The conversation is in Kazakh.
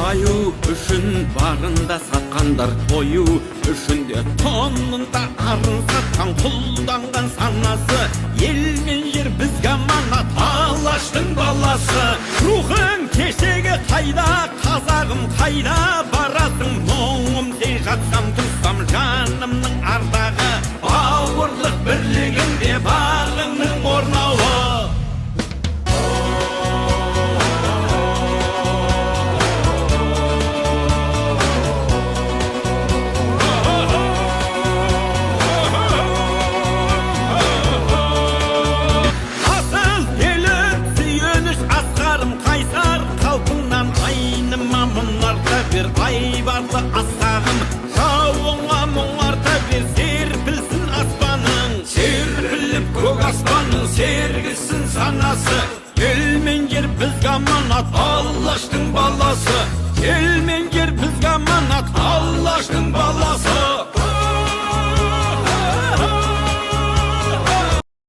баю үшін барында сатқандар, тою үшін де тонында арын сатқан, құлданған санасы. Ел мен жер бізге аманат, Алаштың баласы. Рухың кешегі қайда, қазағым қайда барасың? Мұңым сен жатсам туссам жанымның ардағы, бауырлық бірлігінде бағыңның орнауы. Bir aybarlı asağım, şavunga muңарта bir, serpilsin aspanın. Serpilip көк aspanın, sergisin sanası. El men yer bizge amanat, Allaştың баласы. El men yer bizge amanat, Allaştың баласы.